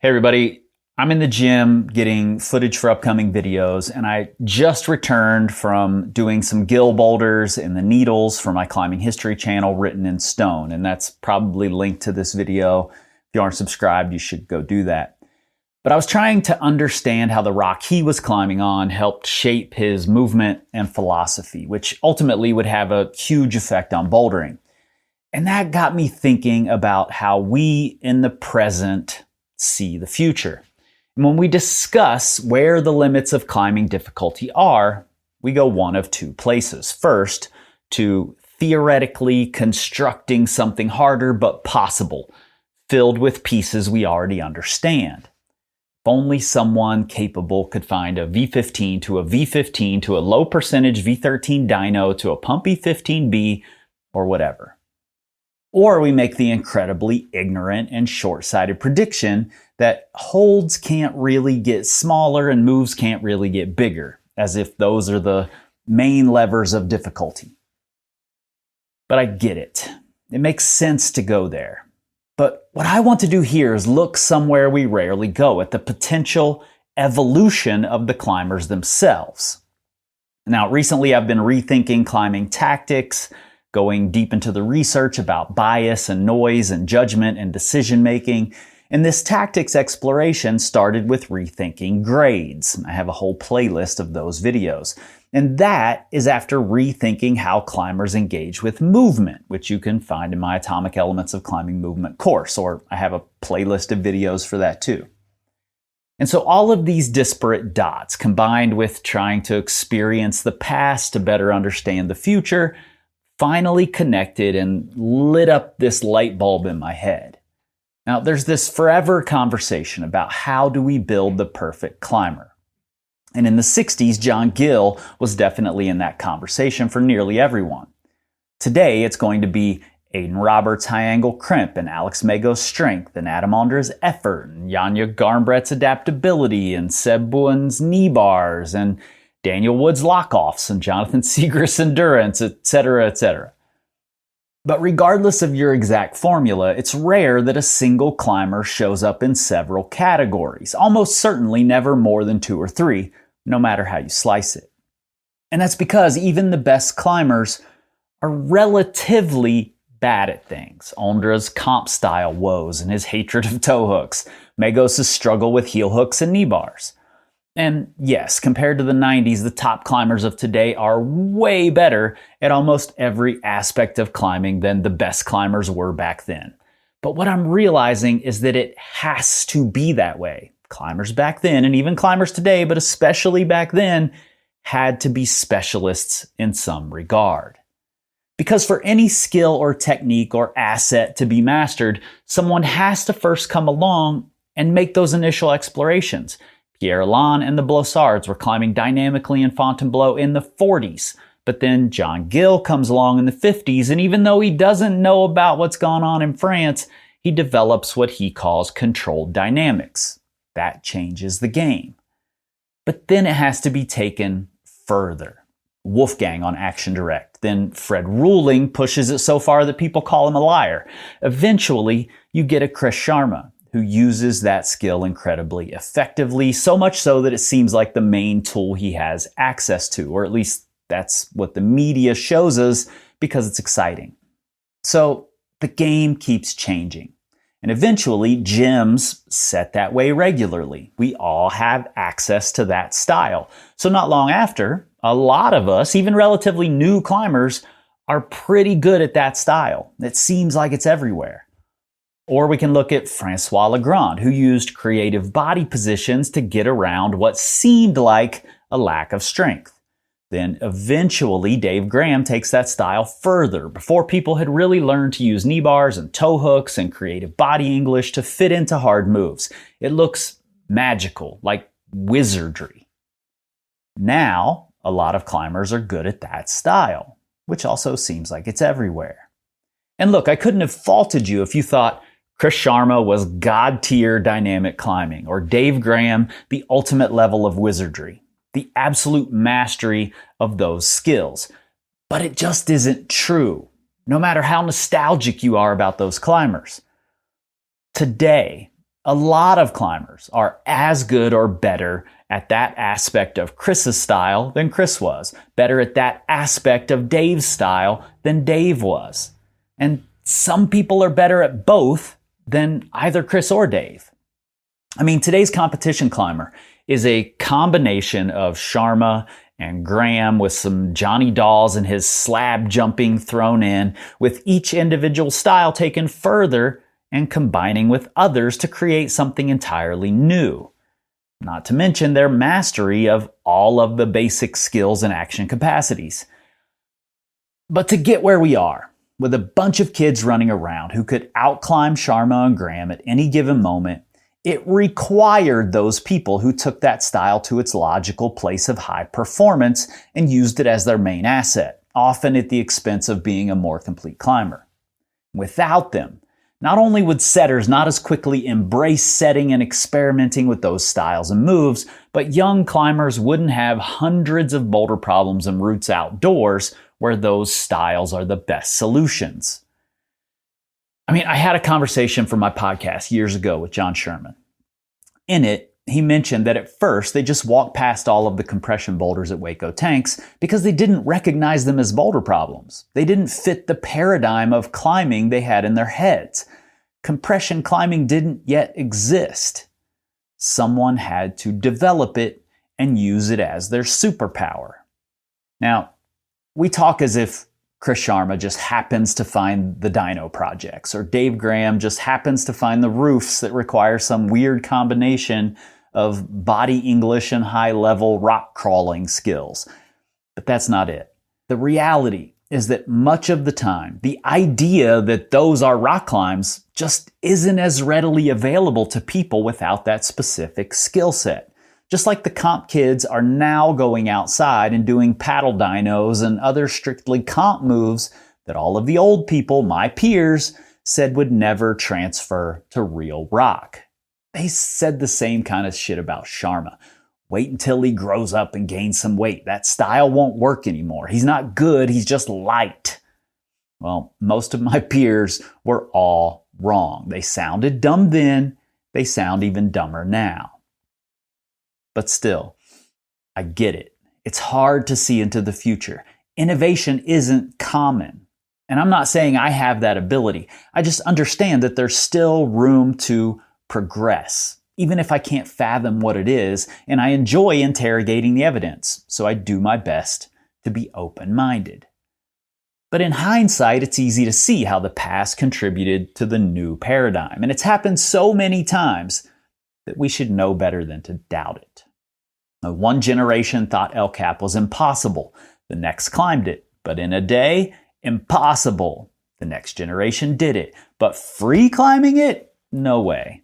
Hey everybody, I'm in the gym getting footage for upcoming videos, and I just returned from doing some gill boulders in the needles for my climbing history channel, Written in Stone, and that's probably linked to this video. If you aren't subscribed, you should go do that. But I was trying to understand how the rock he was climbing on helped shape his movement and philosophy, which ultimately would have a huge effect on bouldering. And that got me thinking about how we in the present see the future. And when we discuss where the limits of climbing difficulty are, we go one of two places. First, to theoretically constructing something harder but possible, filled with pieces we already understand. If only someone capable could find a V15 to a V15 to a low percentage V13 dyno to a pump E15B or whatever. Or we make the incredibly ignorant and short-sighted prediction that holds can't really get smaller and moves can't really get bigger, as if those are the main levers of difficulty. But I get it. It makes sense to go there. But what I want to do here is look somewhere we rarely go, at the potential evolution of the climbers themselves. Now, recently I've been rethinking climbing tactics, going deep into the research about bias and noise and judgment and decision making. And this tactics exploration started with rethinking grades. I have a whole playlist of those videos. And that is after rethinking how climbers engage with movement, which you can find in my Atomic Elements of Climbing Movement course, or I have a playlist of videos for that too. And so all of these disparate dots, combined with trying to experience the past to better understand the future, finally connected and lit up this light bulb in my head. Now, there's this forever conversation about how do we build the perfect climber. And in the 60s, John Gill was definitely in that conversation for nearly everyone. Today, it's going to be Aidan Roberts' high angle crimp and Alex Mago's strength and Adam Ondra's effort and Janja Garnbret's adaptability and Seb Bowen's knee bars and Daniel Wood's lock-offs and Jonathan Siegrist's endurance, etc., etc. But regardless of your exact formula, it's rare that a single climber shows up in several categories, almost certainly never more than 2 or 3, no matter how you slice it. And that's because even the best climbers are relatively bad at things. Ondra's comp style woes and his hatred of toe hooks, Magos' struggle with heel hooks and knee bars. And yes, compared to the 90s, the top climbers of today are way better at almost every aspect of climbing than the best climbers were back then. But what I'm realizing is that it has to be that way. Climbers back then, and even climbers today, but especially back then, had to be specialists in some regard. Because for any skill or technique or asset to be mastered, someone has to first come along and make those initial explorations. Pierre Lalande and the Blossards were climbing dynamically in Fontainebleau in the 40s, but then John Gill comes along in the 50s, and even though he doesn't know about what's gone on in France, he develops what he calls controlled dynamics. That changes the game. But then it has to be taken further. Wolfgang on Action Direct. Then Fred Ruhling pushes it so far that people call him a liar. Eventually, you get a Chris Sharma, who uses that skill incredibly effectively, so much so that it seems like the main tool he has access to, or at least that's what the media shows us because it's exciting. So the game keeps changing. And eventually, gyms set that way regularly. We all have access to that style. So not long after, a lot of us, even relatively new climbers, are pretty good at that style. It seems like it's everywhere. Or we can look at Francois Legrand, who used creative body positions to get around what seemed like a lack of strength. Then eventually Dave Graham takes that style further, before people had really learned to use knee bars and toe hooks and creative body English to fit into hard moves. It looks magical, like wizardry. Now, a lot of climbers are good at that style, which also seems like it's everywhere. And look, I couldn't have faulted you if you thought Chris Sharma was God-tier dynamic climbing, or Dave Graham, the ultimate level of wizardry, the absolute mastery of those skills. But it just isn't true, no matter how nostalgic you are about those climbers. Today, A lot of climbers are as good or better at that aspect of Chris's style than Chris was, better at that aspect of Dave's style than Dave was. And some people are better at both than either Chris or Dave. I mean, today's competition climber is a combination of Sharma and Graham with some Johnny Dawes and his slab jumping thrown in, with each individual style taken further and combining with others to create something entirely new. Not to mention their mastery of all of the basic skills and action capacities. But to get where we are, with a bunch of kids running around who could outclimb Sharma and Graham at any given moment, it required those people who took that style to its logical place of high performance and used it as their main asset, often at the expense of being a more complete climber. Without them, not only would setters not as quickly embrace setting and experimenting with those styles and moves, but young climbers wouldn't have hundreds of boulder problems and routes outdoors where those styles are the best solutions. I mean, I had a conversation for my podcast years ago with John Sherman. In it, he mentioned that at first they just walked past all of the compression boulders at Waco Tanks because they didn't recognize them as boulder problems. They didn't fit the paradigm of climbing they had in their heads. Compression climbing didn't yet exist. Someone had to develop it and use it as their superpower. Now, we talk as if Chris Sharma just happens to find the dyno projects, or Dave Graham just happens to find the roofs that require some weird combination of body English and high-level rock crawling skills. But that's not it. The reality is that much of the time, the idea that those are rock climbs just isn't as readily available to people without that specific skill set. Just like the comp kids are now going outside and doing paddle dynos and other strictly comp moves that all of the old people, my peers, said would never transfer to real rock. They said the same kind of shit about Sharma. Wait until he grows up and gains some weight. That style won't work anymore. He's not good, he's just light. Well, most of my peers were all wrong. They sounded dumb then, they sound even dumber now. But still, I get it. It's hard to see into the future. Innovation isn't common. And I'm not saying I have that ability. I just understand that there's still room to progress, even if I can't fathom what it is, and I enjoy interrogating the evidence, so I do my best to be open-minded. But in hindsight, it's easy to see how the past contributed to the new paradigm, and it's happened so many times that we should know better than to doubt it. Now, one generation thought El Cap was impossible, the next climbed it, but in a day, impossible. The next generation did it, but free climbing it? No way.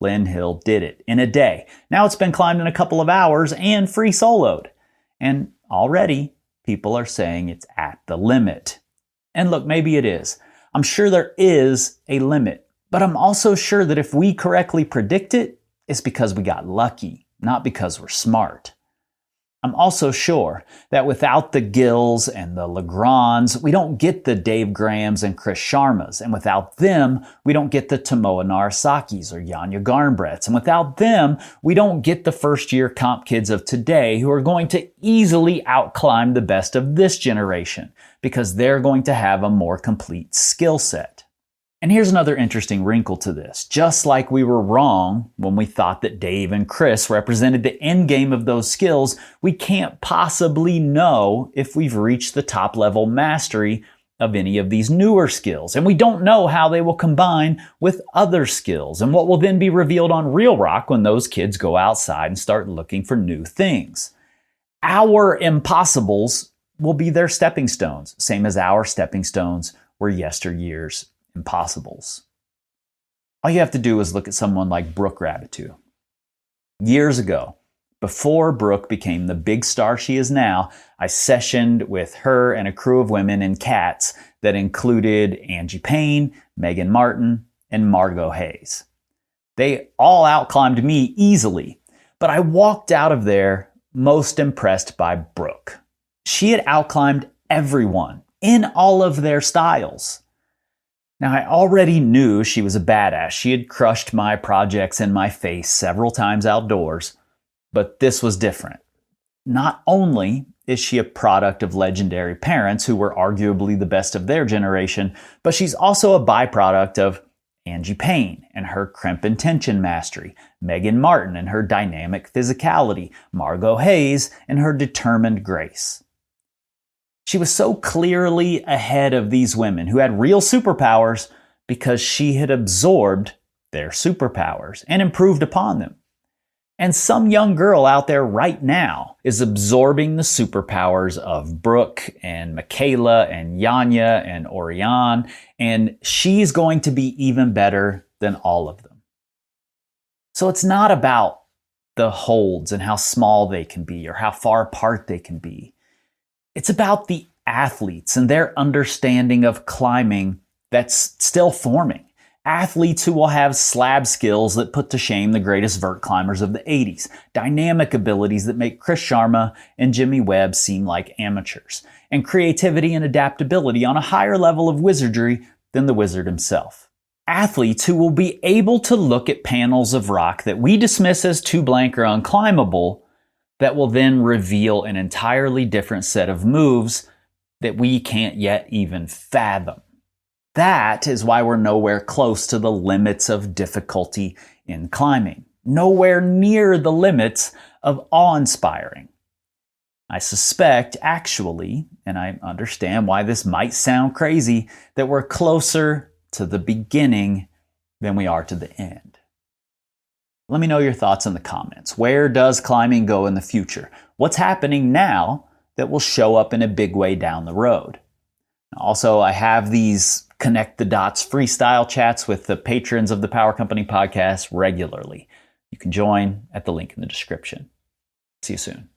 Lynn Hill did it in a day. Now it's been climbed in a couple of hours and free soloed. And already, people are saying it's at the limit. And look, maybe it is. I'm sure there is a limit. But I'm also sure that if we correctly predict it, it's because we got lucky, not because we're smart. I'm also sure that without the Gills and the Legrands, we don't get the Dave Grahams and Chris Sharmas. And without them, we don't get the Tomoa Narasakis or Janja Garnbretts. And without them, we don't get the first-year comp kids of today who are going to easily outclimb the best of this generation because they're going to have a more complete skill set. And here's another interesting wrinkle to this. Just like we were wrong when we thought that Dave and Chris represented the end game of those skills, we can't possibly know if we've reached the top level mastery of any of these newer skills. And we don't know how they will combine with other skills and what will then be revealed on Real Rock when those kids go outside and start looking for new things. Our impossibles will be their stepping stones, same as our stepping stones were yesteryear's impossibles. All you have to do is look at someone like Brooke Rabbitoux. Years ago, before Brooke became the big star she is now, I sessioned with her and a crew of women in Cats that included Angie Payne, Megan Martin, and Margot Hayes. They all outclimbed me easily, but I walked out of there most impressed by Brooke. She had outclimbed everyone in all of their styles. Now, I already knew she was a badass. She had crushed my projects in my face several times outdoors, but this was different. Not only is she a product of legendary parents who were arguably the best of their generation, but she's also a byproduct of Angie Payne and her crimp and tension mastery, Megan Martin and her dynamic physicality, Margot Hayes and her determined grace. She was so clearly ahead of these women who had real superpowers because she had absorbed their superpowers and improved upon them. And some young girl out there right now is absorbing the superpowers of Brooke and Michaela and Yanya and Oriane, and she's going to be even better than all of them. So it's not about the holds and how small they can be or how far apart they can be. It's about the athletes and their understanding of climbing that's still forming. Athletes who will have slab skills that put to shame the greatest vert climbers of the 80s. Dynamic abilities that make Chris Sharma and Jimmy Webb seem like amateurs. And creativity and adaptability on a higher level of wizardry than the wizard himself. Athletes who will be able to look at panels of rock that we dismiss as too blank or unclimbable that will then reveal an entirely different set of moves that we can't yet even fathom. That is why we're nowhere close to the limits of difficulty in climbing. Nowhere near the limits of awe-inspiring. I suspect, actually, and I understand why this might sound crazy, that we're closer to the beginning than we are to the end. Let me know your thoughts in the comments. Where does climbing go in the future? What's happening now that will show up in a big way down the road? Also, I have these connect the dots freestyle chats with the patrons of the Power Company podcast regularly. You can join at the link in the description. See you soon.